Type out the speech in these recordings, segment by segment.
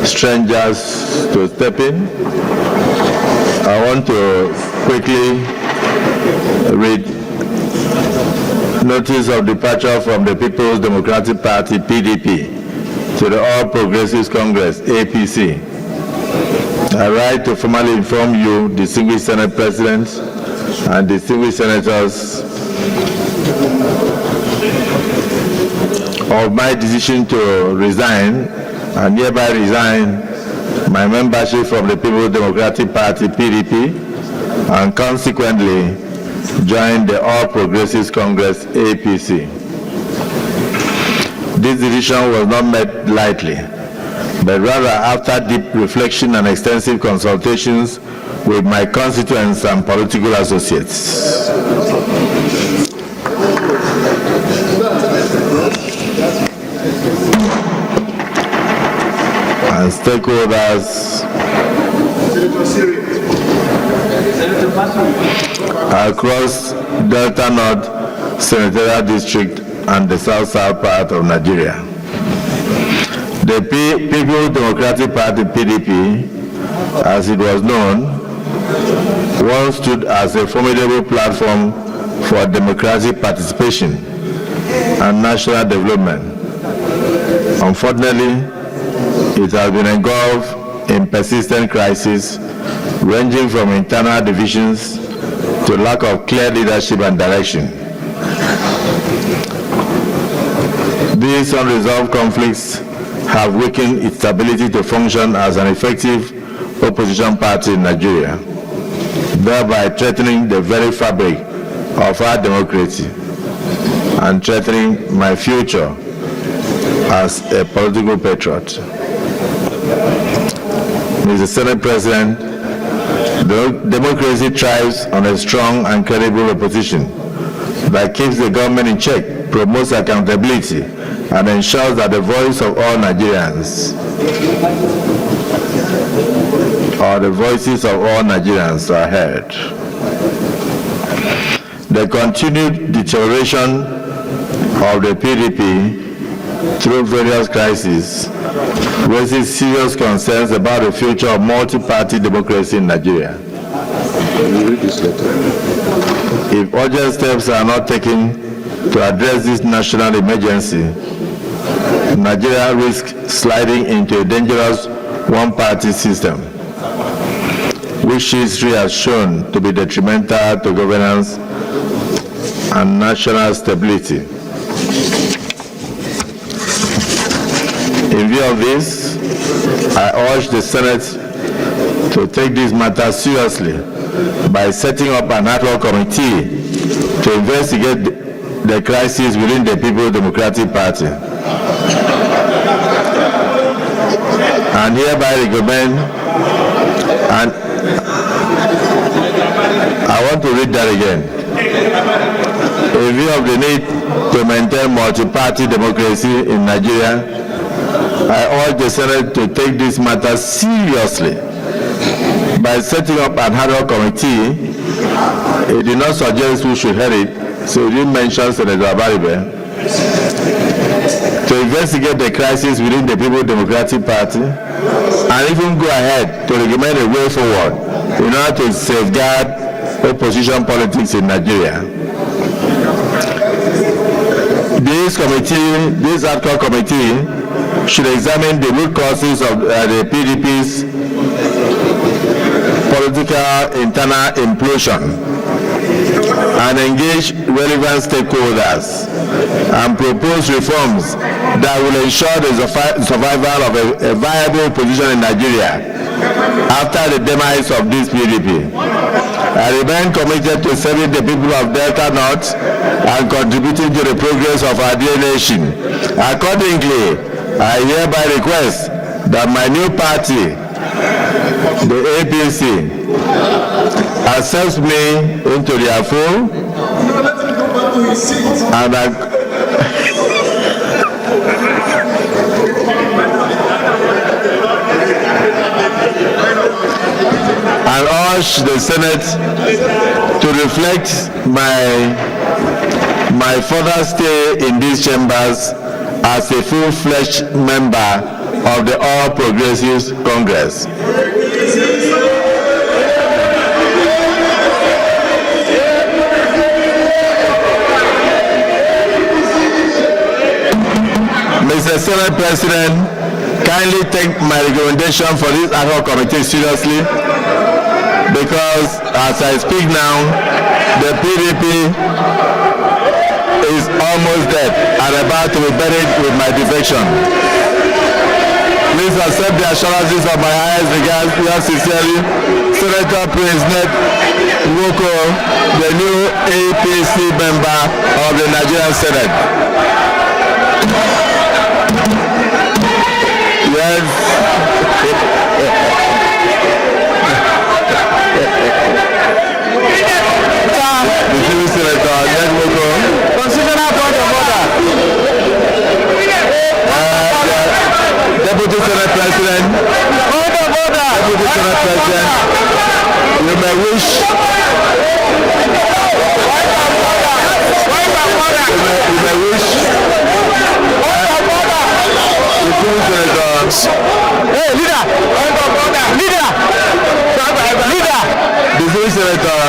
strangers to step in. I want to quickly read notice of departure from the People's Democratic Party, PDP, to the All Progressives Congress, APC. I write to formally inform you, distinguished Senate President and distinguished Senators, of my decision to resign and hereby resign my membership from the People's Democratic Party, PDP, and consequently join the All Progressives Congress, APC. This decision was not made lightly, but rather after deep reflection and extensive consultations with my constituents and political associates. And stakeholders across Delta North Senatorial District and the South-South part of Nigeria. The People's Democratic Party, PDP, as it was known, once stood as a formidable platform for democratic participation and national development. Unfortunately, it has been engulfed in persistent crises ranging from internal divisions to lack of clear leadership and direction. These unresolved conflicts have weakened its ability to function as an effective opposition party in Nigeria, thereby threatening the very fabric of our democracy and threatening my future as a political patriot. Mr. Senate President, democracy thrives on a strong and credible opposition that keeps the government in check, promotes accountability, and ensures that the voice of all Nigerians, or the voices of all Nigerians, are heard. The continued deterioration of the PDP through various crises raises serious concerns about the future of multi-party democracy in Nigeria. If urgent steps are not taken to address this national emergency, Nigeria risks sliding into a dangerous one-party system, which history has shown to be detrimental to governance and national stability. In view of this, I urge the Senate to take this matter seriously by setting up an ad hoc committee to investigate the crisis within the People's Democratic Party. And hereby recommend, and I want to read that again. In view of the need to maintain multi-party democracy in Nigeria, I urge the Senate to take this matter seriously by setting up an ad hoc committee. It did not suggest we should head it, so it didn't mention Senator Abaribe, to investigate the crisis within the People's Democratic Party and even go ahead to recommend a way forward in order to safeguard opposition politics in Nigeria. This ad hoc committee should examine the root causes of the PDP's political internal implosion and engage relevant stakeholders and propose reforms that will ensure the survival of a viable opposition in Nigeria after the demise of this PDP. I remain committed to serving the people of Delta North and contributing to the progress of our dear nation. Accordingly, I hereby request that my new party, the APC, accepts me into their fold and urge the Senate to reflect my further stay in these chambers as a full-fledged member of the All Progressives Congress. Mr. Senate President, kindly take my recommendation for this ad hoc committee seriously, because as I speak now, the PDP is almost dead and about to be buried with my defection. Please accept the assurances of my highest regards. Yours sincerely, Senator Prince Nwoko, the new APC member of the Nigerian Senate. Yes. Senator Nwoko. Constitutional point of order. Deputy Senate President. Point of order. Deputy Senate President. You may wish. You may wish. Hey, leader! Leader! Leader! The Senator.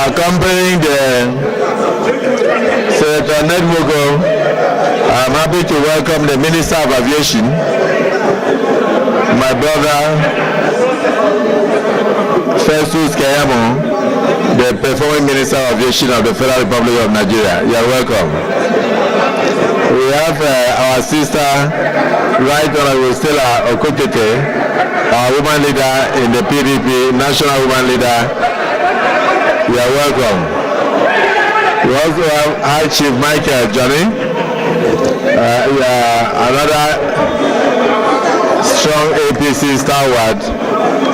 Accompanying the Senator Nwoko, I'm happy to welcome the Minister of Aviation, my brother Festus Keyamo, the performing Minister of Aviation of the Federal Republic of Nigeria. You are welcome. We have our sister, Right Honorable Stella Okokete, our woman leader in the PDP, national woman leader. You are welcome. We also have High Chief Michael Johnny, another strong APC stalwart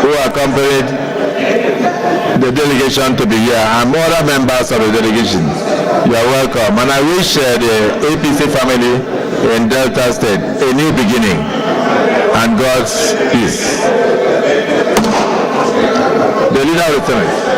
who accompanied the delegation to be here, and other members of the delegation. You are welcome. And I wish the APC family in Delta State a new beginning and God's peace. The leader of the Senate.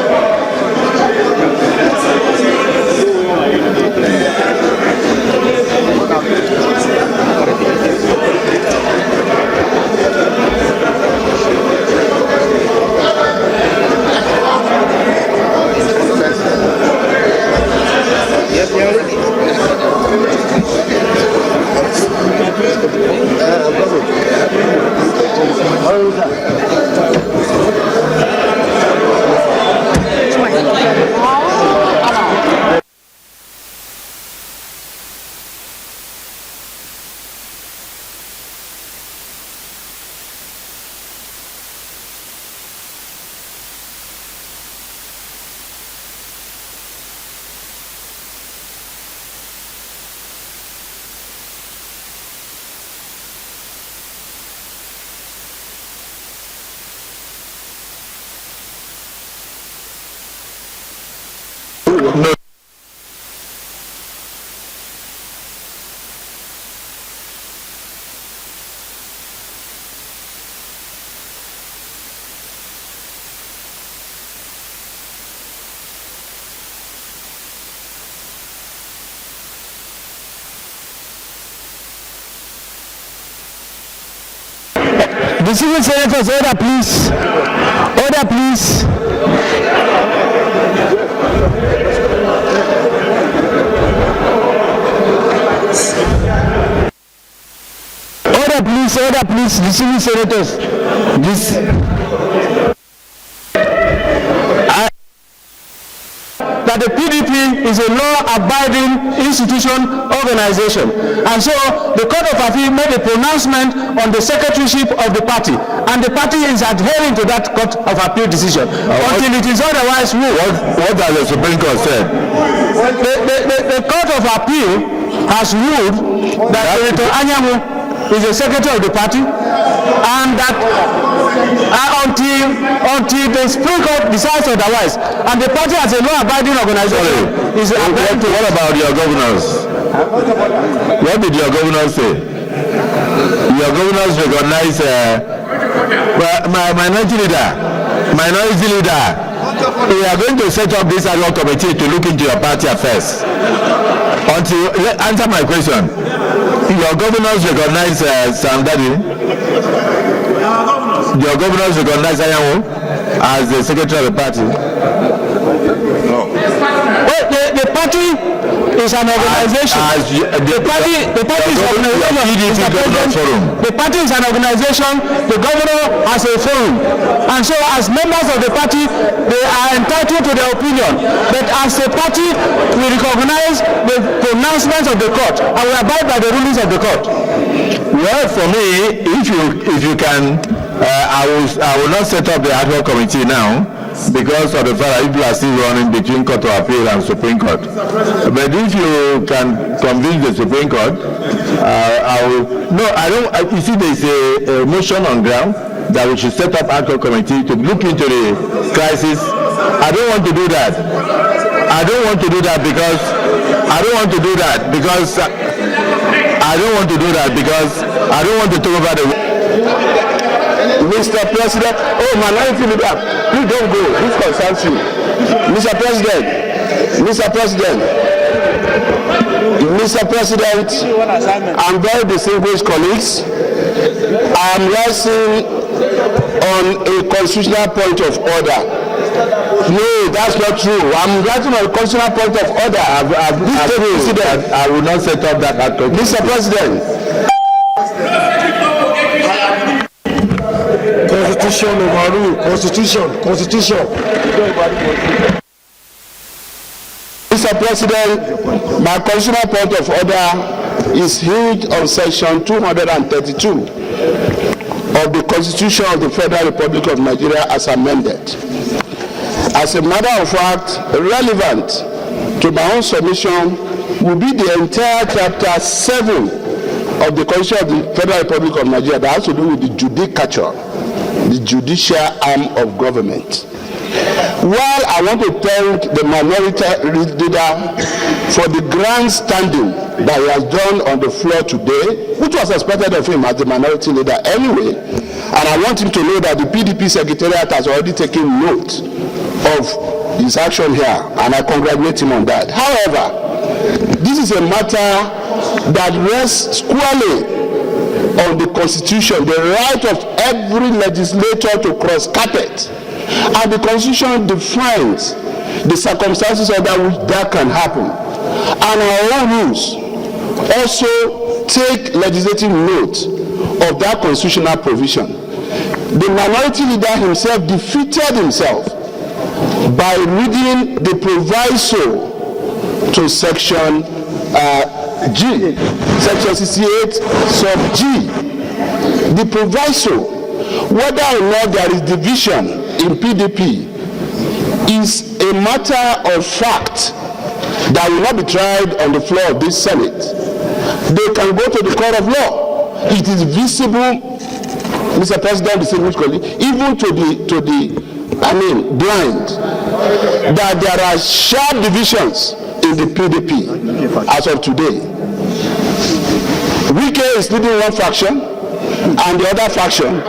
No. The civil senators, order please. Order. Order, please. Order, please. The civil senators. That the PDP is a law-abiding institution, organization. And so the Court of Appeal made a pronouncement on the secretaryship of the party. And the party is adhering to that Court of Appeal decision until it is otherwise ruled. What has the Supreme Court said? The Court of Appeal has ruled that Senator Anyanwu is the secretary of the party, and that until the Supreme Court decides otherwise, and the party as a law-abiding organization is what about your governors? What did your governors say? Your governors recognize minority leader. We are going to set up this ad hoc committee to look into your party affairs. Answer my question. Your governors recognize Sandadi? Your governors recognize Anyanwu as the secretary of the party? No. Well, the party is an organization. The party is an organization. The party is an organization. The governor has a forum, and so as members of the party, they are entitled to their opinion. But as a party, we recognize the pronouncements of the court, and we abide by the rulings of the court. Well, for me, if you can, I will not set up the ad hoc committee now, because of the fact that people are still running between Court of Appeal and Supreme Court. But if you can convince the Supreme Court, I will. No, I don't. You see, there is a motion on ground that we should set up ad hoc committee to look into the crisis. I don't want to do that. I don't want to do that because I don't want to do that because I don't want to do that because I don't want to talk about the. Mr. President, minority leader, please don't go. This concerns you. Mr. President, and very distinguished colleagues, I am rising on a constitutional point of order. No, that's not true. I'm writing on a constitutional point of order. I will not set up that ad hoc. Mr. President. Constitution overrule. Constitution. Mr. President, my constitutional point of order is hinged on section 232 of the Constitution of the Federal Republic of Nigeria as amended. As a matter of fact, relevant to my own submission will be the entire chapter 7 of the Constitution of the Federal Republic of Nigeria that has to do with the judicature, the judicial arm of government. While I want to thank the minority leader for the grand standing that he has done on the floor today, which was expected of him as the minority leader anyway, and I want him to know that the PDP Secretariat has already taken note of his action here, and I congratulate him on that. However, this is a matter that rests squarely on the Constitution, the right of every legislator to cross carpet, and the Constitution defines the circumstances under which that can happen. And our own rules also take legislative note of that constitutional provision. The minority leader himself defeated himself by reading the proviso to section G, section 68 sub G. The proviso, whether or not there is division in PDP, is a matter of fact that will not be tried on the floor of this Senate. They can go to the court of law. It is visible, Mr. President, distinguished colleague, even to the blind, that there are sharp divisions in the PDP as of today. Wike is leading one faction, and the other faction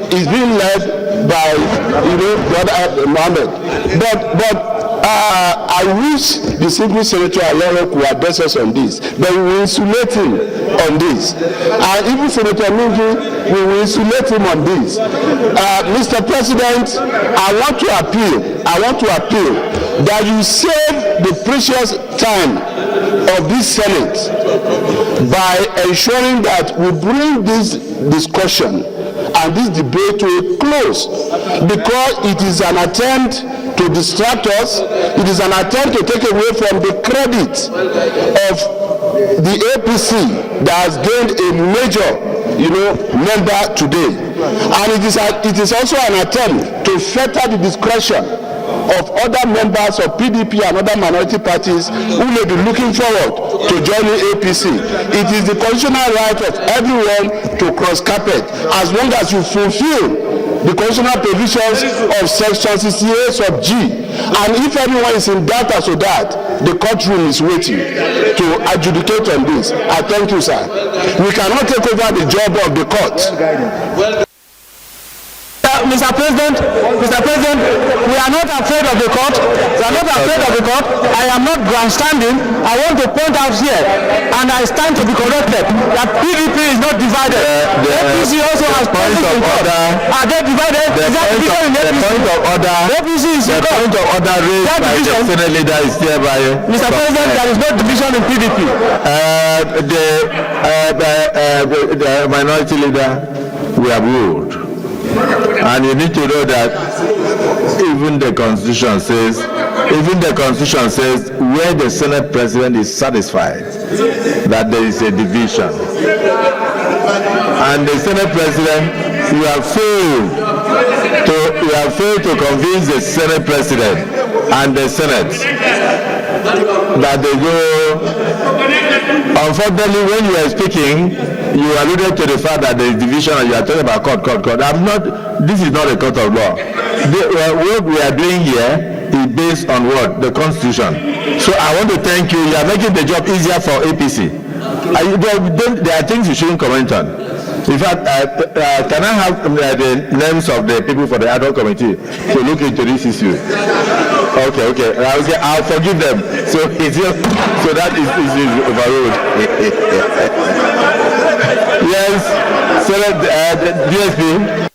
is being led by the other Mohammed. But I wish the single senator Nwoko could address us on this, but we will insulate him on this. And even Senator Mingi, we will insulate him on this. Mr. President, I want to appeal that you save the precious time of this Senate by ensuring that we bring this discussion and this debate to a close, because it is an attempt to distract us. It is an attempt to take away from the credit of the APC that has gained a major, member today. And it is also an attempt to fetter the discretion of other members of PDP and other minority parties who may be looking forward to joining APC. It is the constitutional right of everyone to cross carpet, as long as you fulfill the constitutional provisions of section 68 of G. And if everyone is in doubt as to that, the courtroom is waiting to adjudicate on this. I thank you, sir. We cannot take over the job of the court. Mr. President, we are not afraid of the court. We are not afraid of the court. I am not grandstanding. I want to point out here, and I stand to be corrected, that PDP is not divided. The APC also has points in court. Are they divided? Is that division in APC? The point of order. The APC is in court. The point of order raised by the Senate leader is hereby. Mr. President, there is no division in PDP. The minority leader, we have ruled. And you need to know that even the Constitution says where the Senate President is satisfied that there is a division. And the Senate President, you have failed to convince the Senate President and the Senate that they go. Unfortunately, when you are speaking, you alluded to the fact that there is division and you are talking about court. This is not a court of law. What we are doing here is based on what? The Constitution. So I want to thank you. You are making the job easier for APC. There are things you shouldn't comment on. In fact, can I have the names of the people for the ad hoc committee to look into this issue? Okay. I'll forgive them. So that is overruled. Yes, Senate, DSP.